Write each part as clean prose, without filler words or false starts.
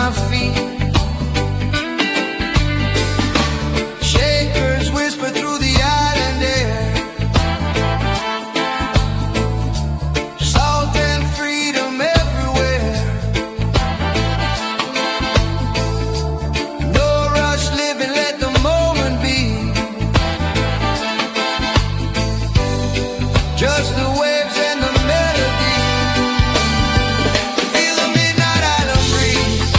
my feet. Shakers whisper through the island air. Salt and freedom everywhere. No rush living, let the moment be. Just the waves and the melody. Feel the midnight island breeze.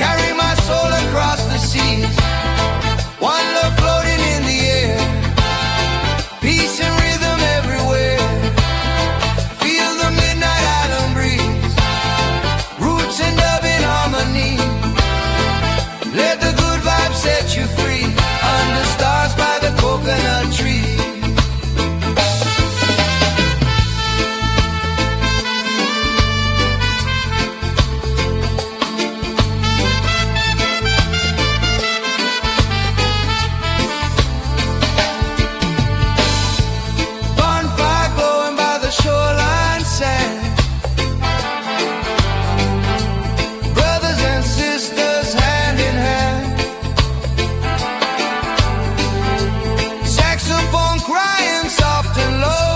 Carry my soul across the seas. One love floating in the air. Peace and rhythm everywhere. Feel the midnight island breeze. Roots and dub in harmony. Let the good vibes set you free. Under stars by the coconut tree. Bonfire glowing by the shoreline sand. Brothers and sisters hand in hand. Saxophone crying soft and low.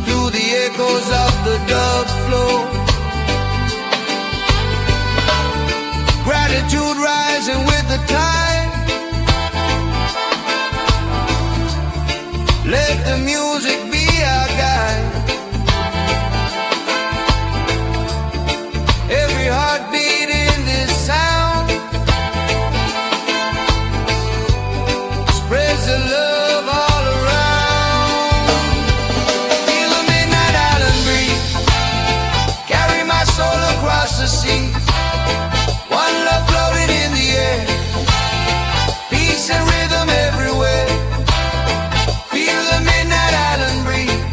Through the echoes of the dove's flow. Gratitude rising with the tide. Let the music be our guide. Every heartbeat in this sound spreads the love all around. Feel the midnight island breeze. Carry my soul across the sea. One love floating in the air. Peace and rhythm everywhere. Feel the midnight island breeze.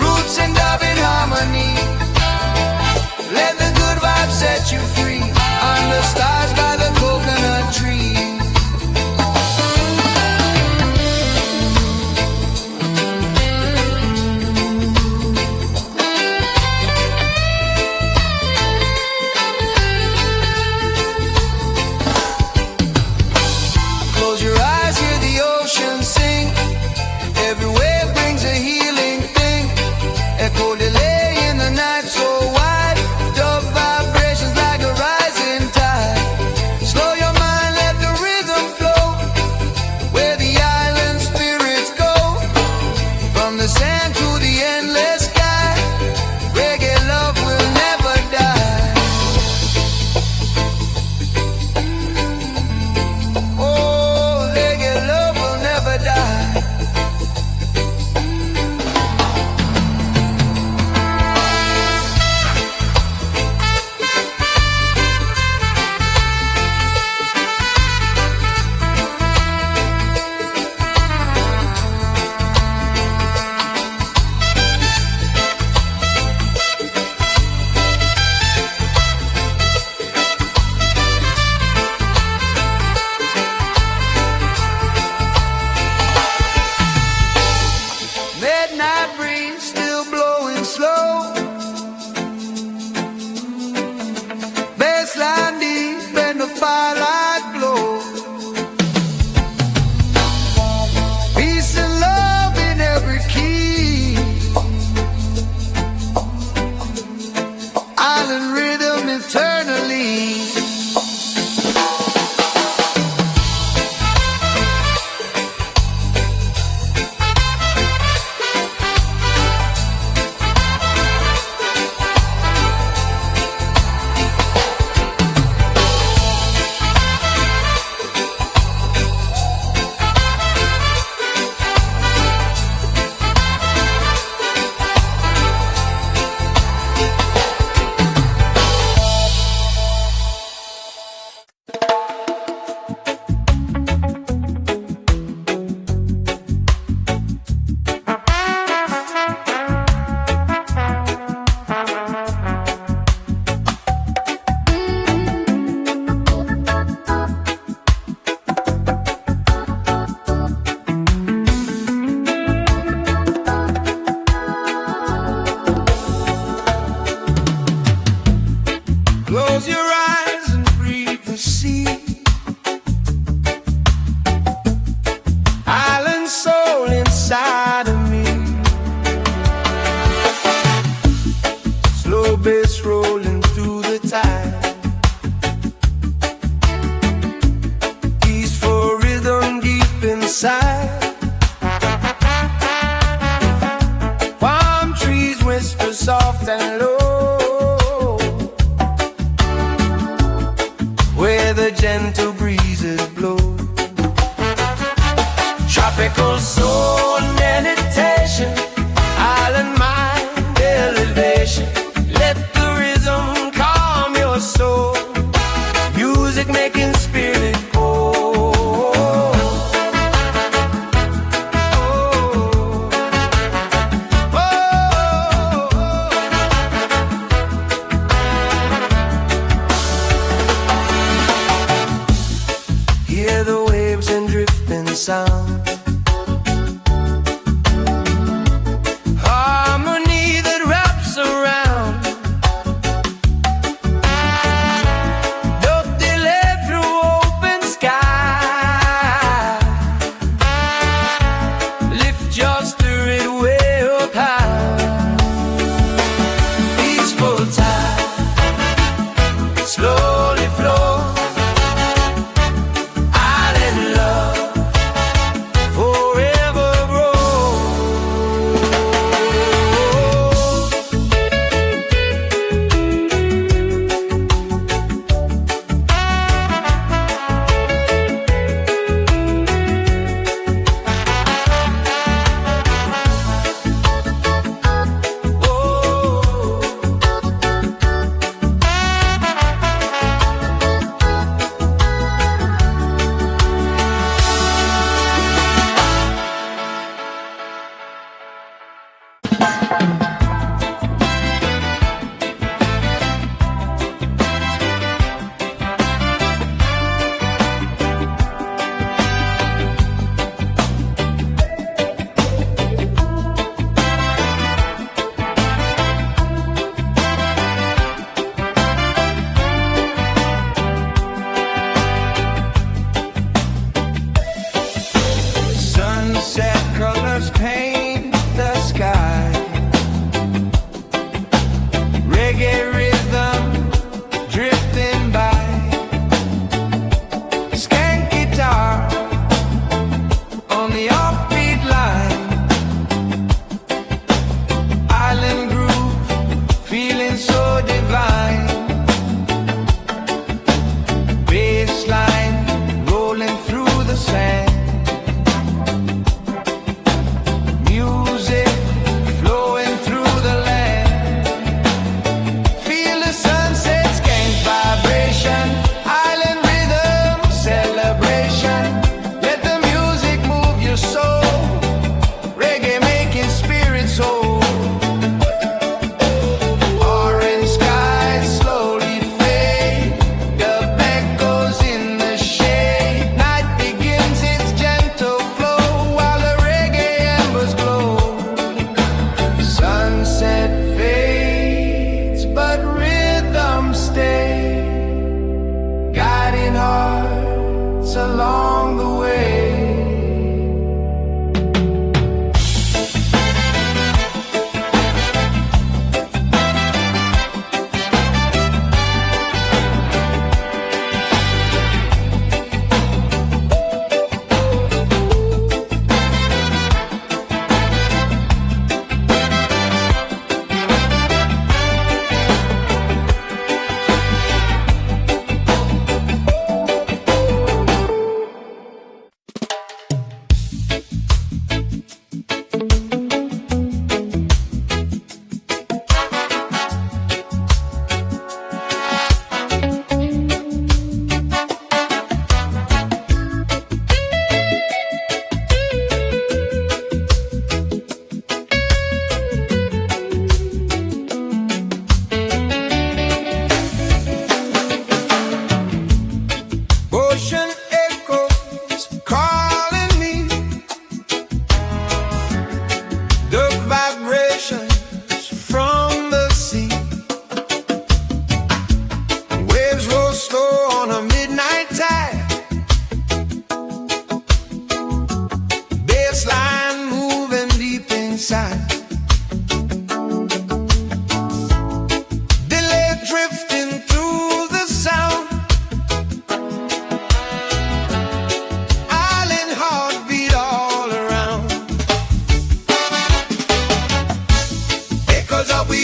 Roots and dub in harmony. Let the good vibes set you free. Under stars by the coconut tree. Close your eyes, hear the ocean sing. Every wave brings a healing thing. Echo delay in the night so wide. Dub vibrations like a rising tide. Slow your mind, let the rhythm flow. Where the island spirits go. From the sand to the endless sky. Reggae love will never die. Oh, reggae love will never die. soft and low, where the gentle breezes blow. Tropical soul meditation, island mind elevation. Let the rhythm calm your soul, music making spirit whole.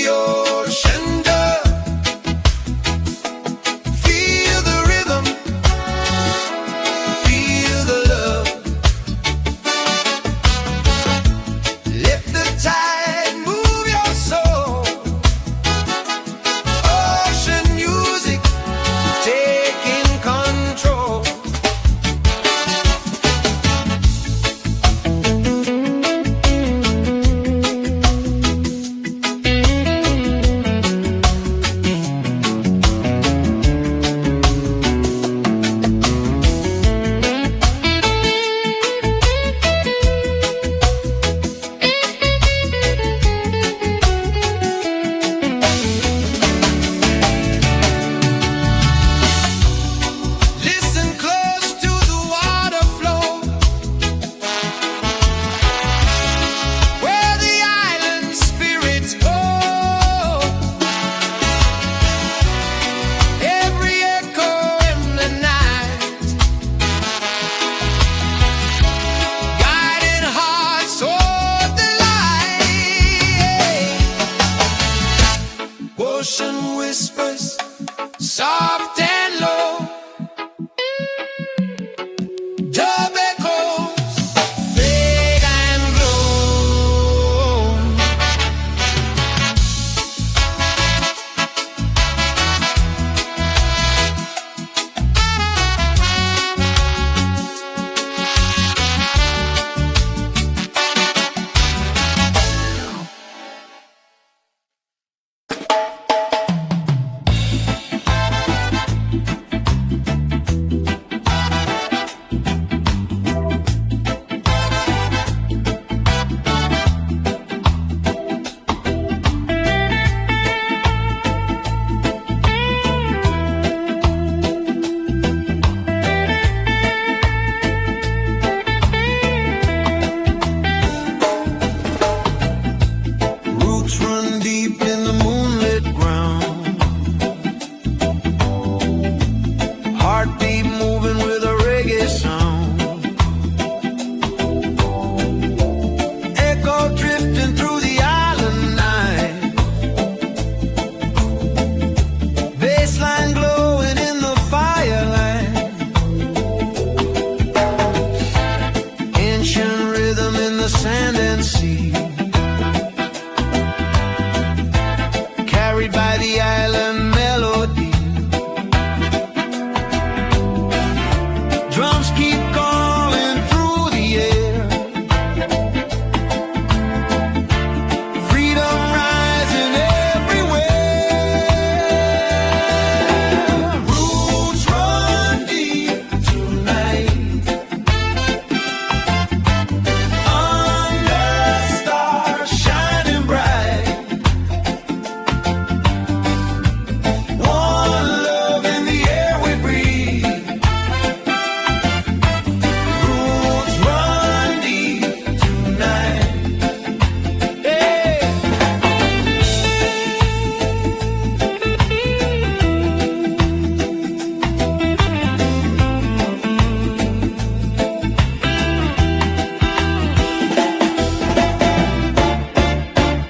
ocean dove. Feel the rhythm, feel the love. Let the tide move your soul. Ocean music taking control. Listen close to the water flow, where the island spirits go. Every echo in the night, guiding hearts toward the light. Ocean whispers, soft and low. Dub echoes, fade and glow. Roots run deep in the moonlit ground. Heartbeat moving with a reggae sound. Echo drifting through the island night. Bassline glowing in the firelight. Ancient rhythm in the sand and sea, carried by the island melody. Drums keep calling through the air. Freedom rising everywhere. Roots run deep tonight. Under stars shining bright. One love in the air we breathe. Roots run deep tonight. Hey.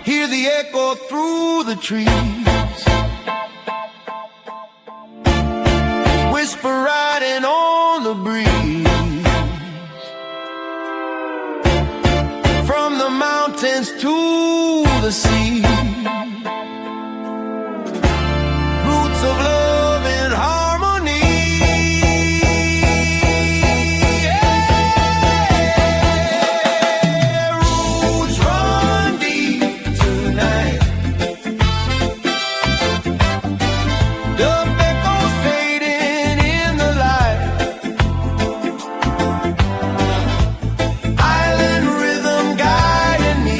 Hear the echo through the trees, whisper riding on the breeze. From the mountains to the sea, roots of love and harmony. Yeah. Roots run deep tonight. Dub echoes fading in the light. Island rhythm guiding me.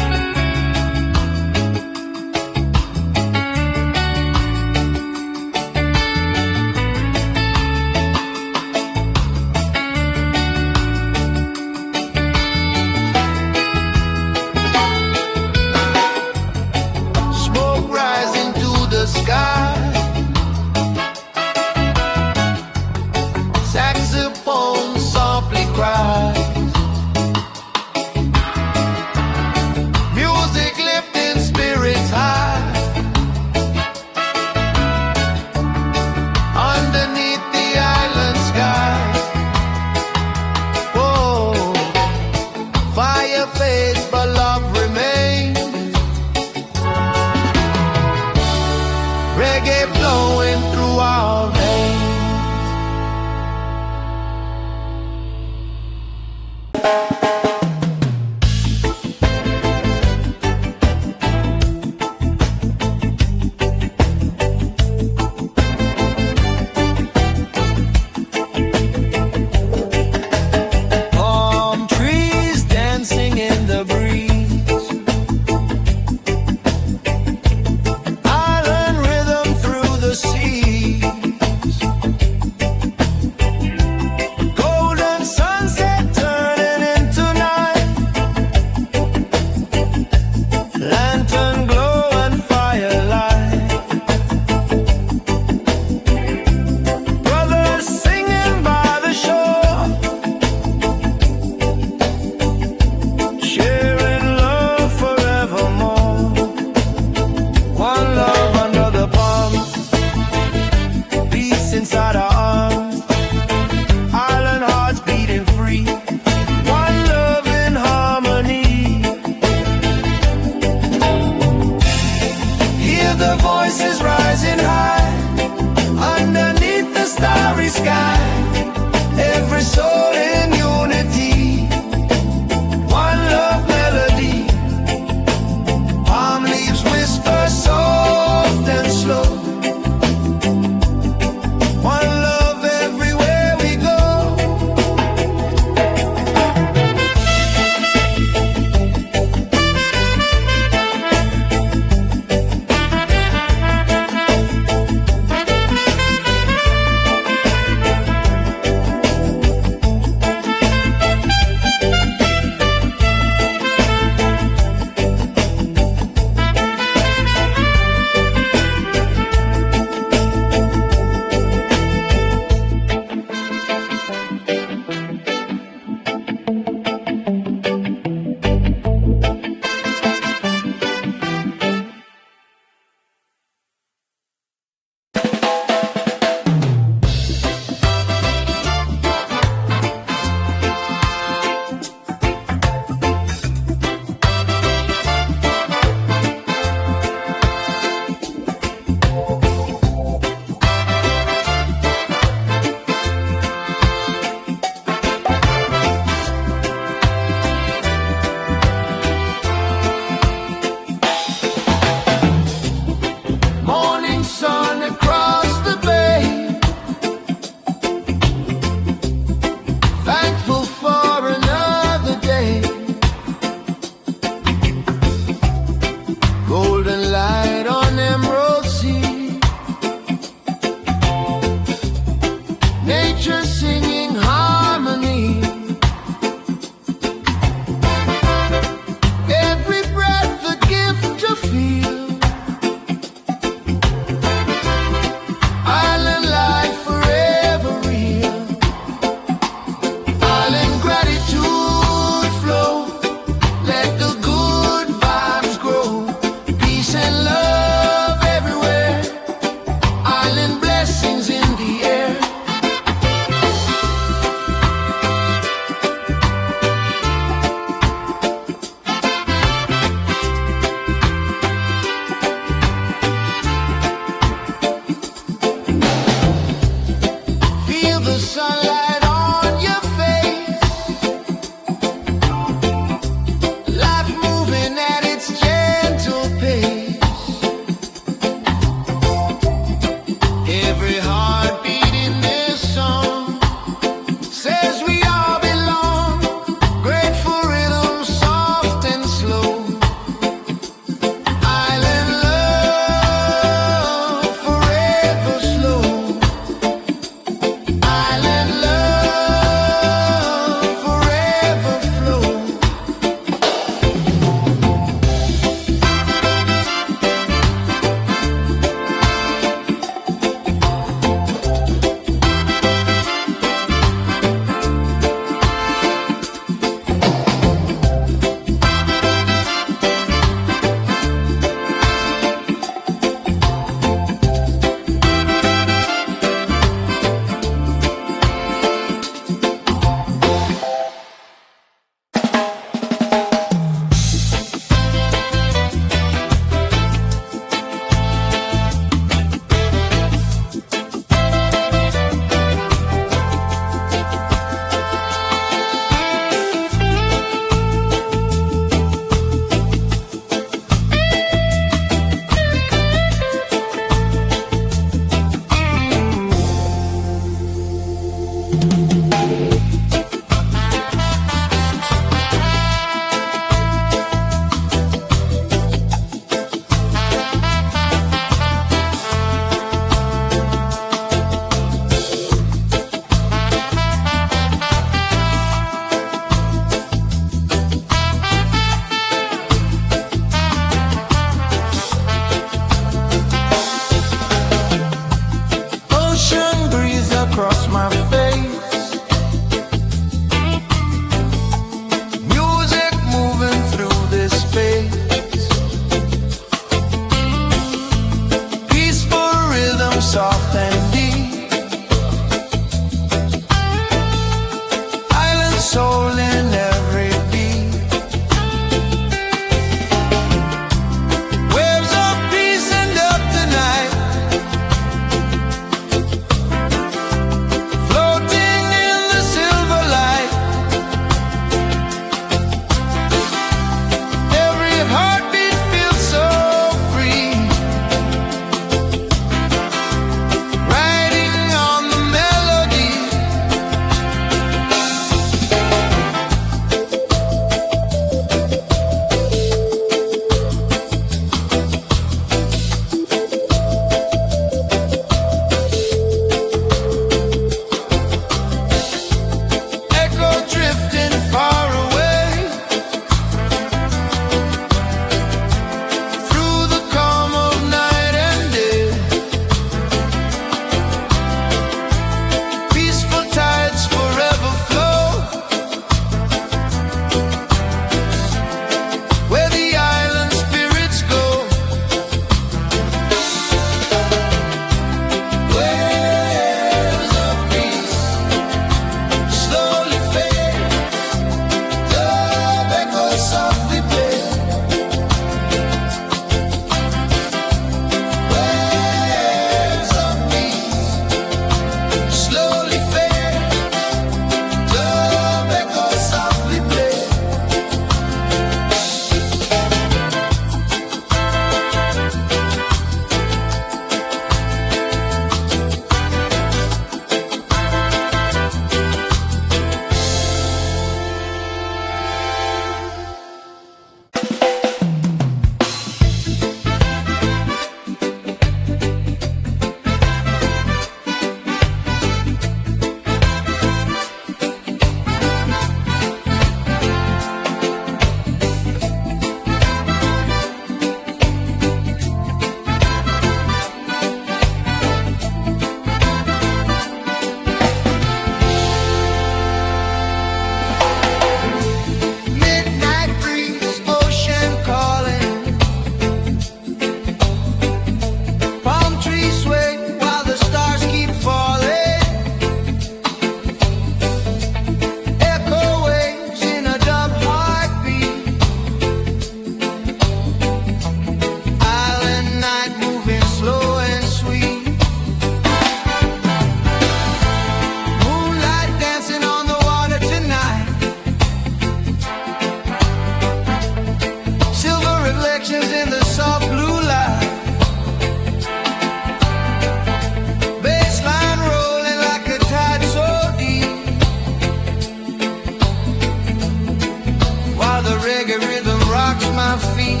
rocks my feet.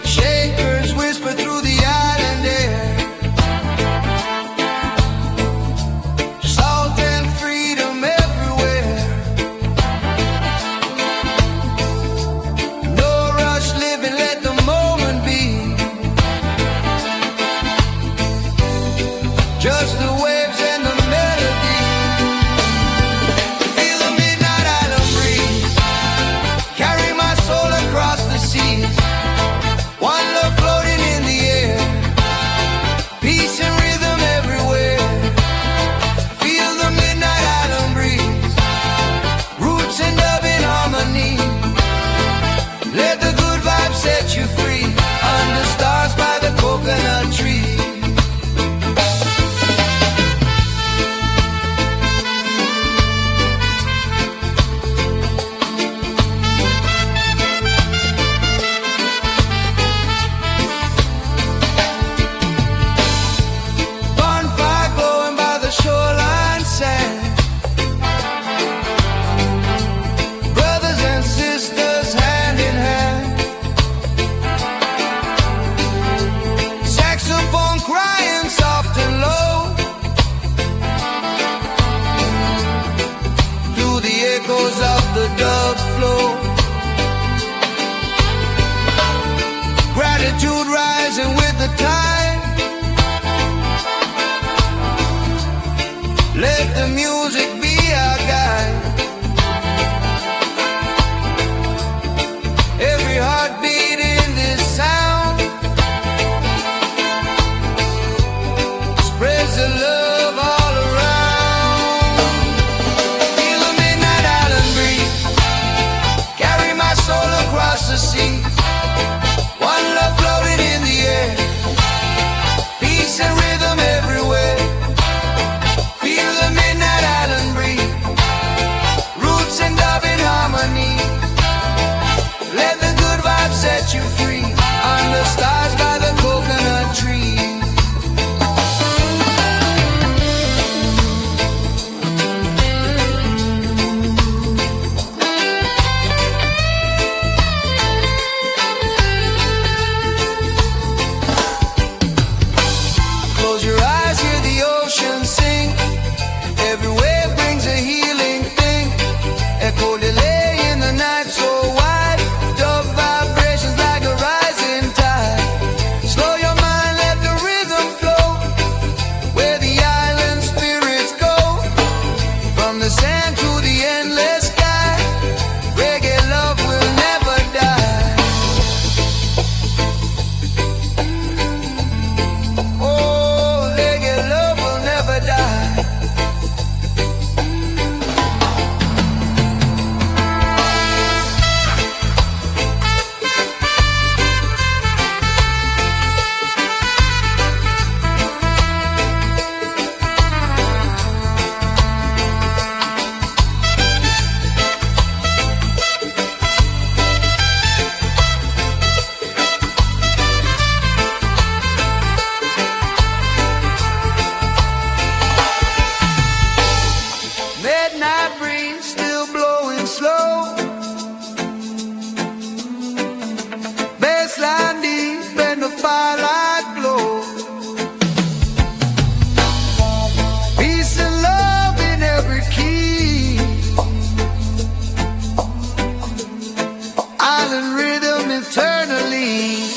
Shakers whisper through the island air. Salt and freedom everywhere. No rush living, let the moment be. Just the waves and the melody. Feel the midnight island breeze. Carry my soul across the seas. One love floating in the air. Peace and rhythm everywhere. Feel the midnight island breeze. Roots and dub in harmony. Let the good vibes set you free. Under stars by the coconut tree. Bonfire glowing by the shoreline sand. Brothers and sisters hand in hand. Saxophone crying soft and low. Through the echoes of the dub flow. Gratitude rising with the tide. Let the music be our guide. Every heartbeat in this sound spreads the love all around. Feel the midnight island breeze. Carry my soul across the sea. One love floating in the air. Peace and rhythm everywhere. Feel the midnight island breeze. Roots and dub in harmony. Let the good vibes set you free. Under stars by the coconut tree. Close your eyes, hear the ocean sing. Every wave brings a healing thing. Echo delay in the night so wide. Dub vibrations like a rising tide. Slow your mind, let the rhythm flow. Where the island spirits go. From the sand to the endless sky. Reggae love will never die. Oh, reggae love will never die. Midnight breeze still blowing slow. Bassline deep and the firelight glow. Peace and love in every key. Island rhythm eternally.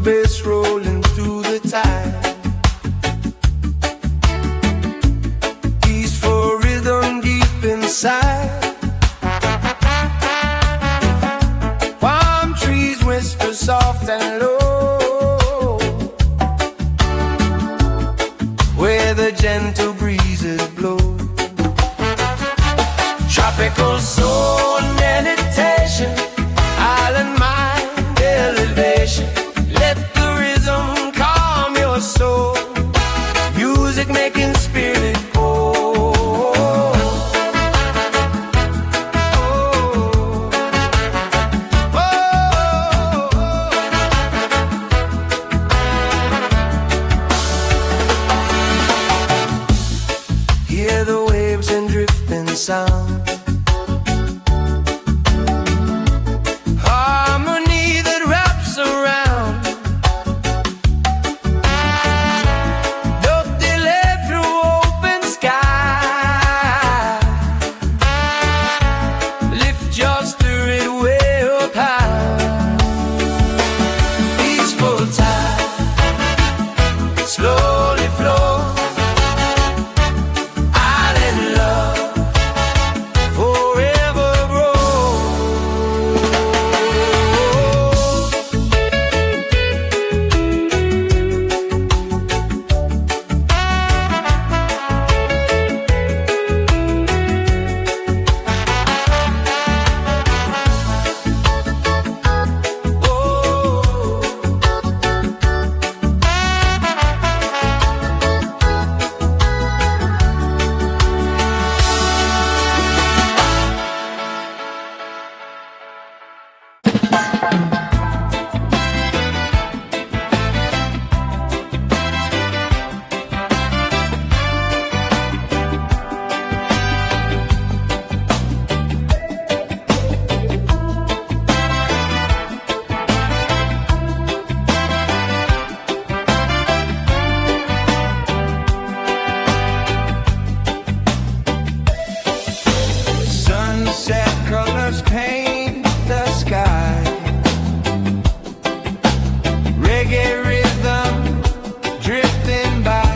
bass rolling through the tide. Peaceful rhythm deep inside. Palm trees whisper soft and low, where the gentle breezes blow. Tropical soul meditation, island mind elevation. Let the rhythm calm your soul. Music making spirit whole. Hear the waves and drifting sound. Paint the sky. Reggae rhythm drifting by.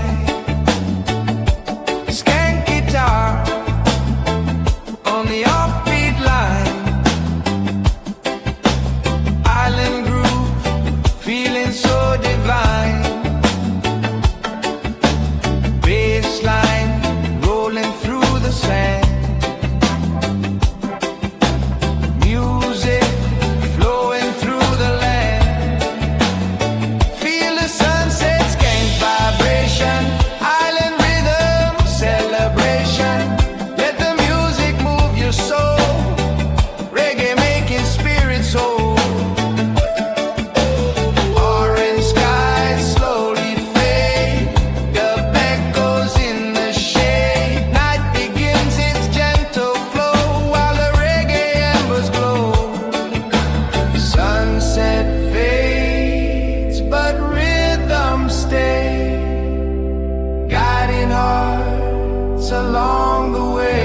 Skank guitar on the offbeat line. Island groove feeling so divine. Bassline rolling through the sand. Along the way.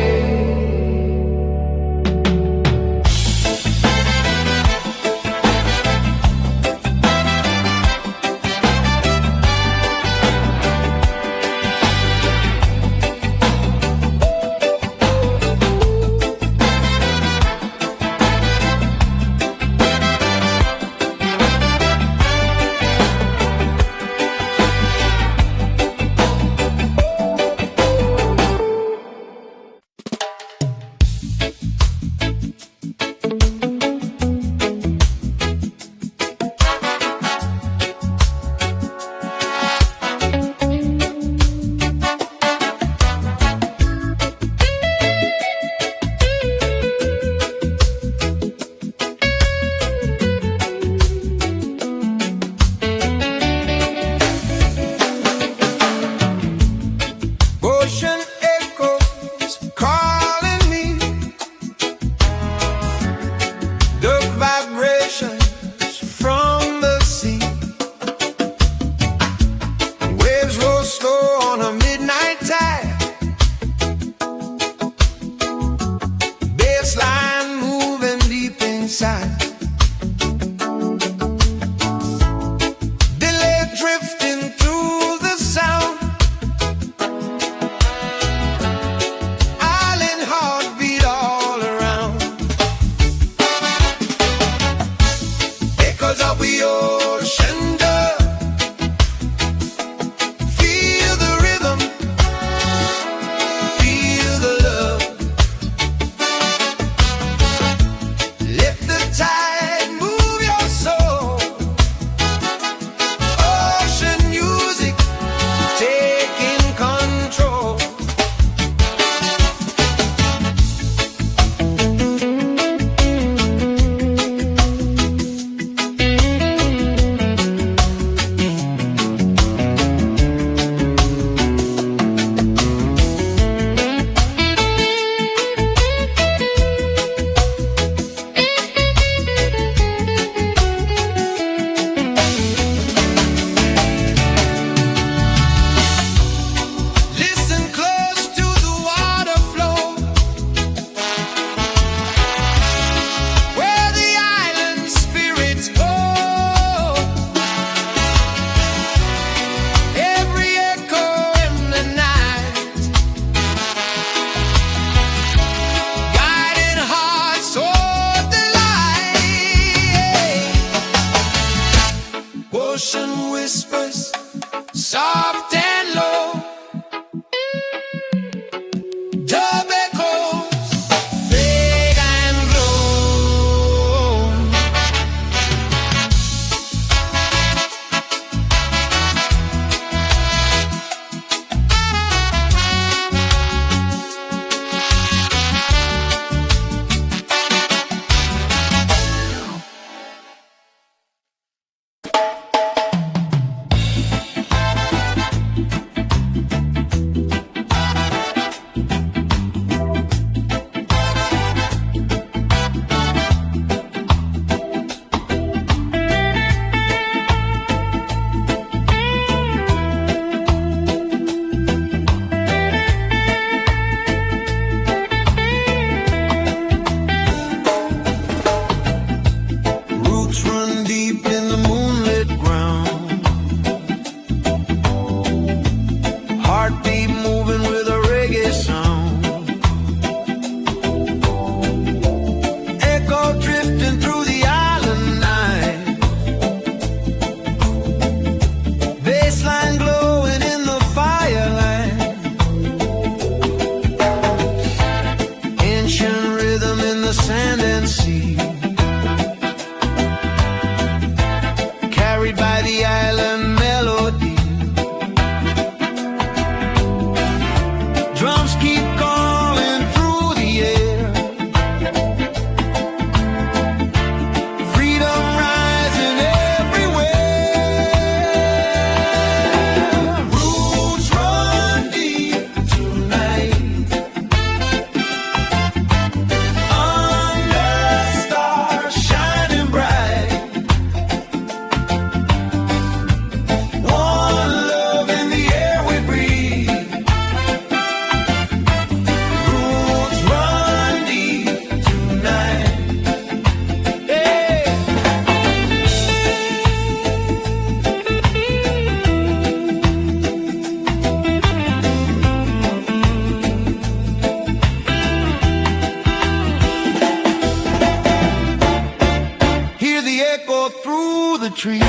hear the echo through the trees,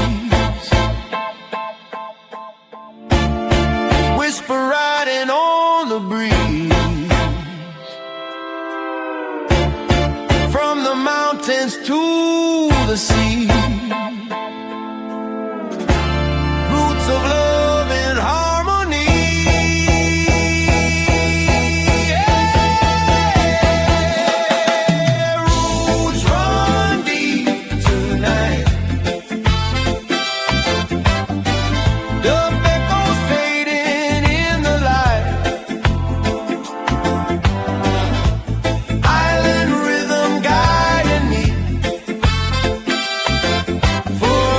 whisper riding on the breeze, from the mountains to the sea. Roots of love and harmony. Yeah. Roots run deep tonight. Dub echoes fading in the light. Island rhythm guiding me. For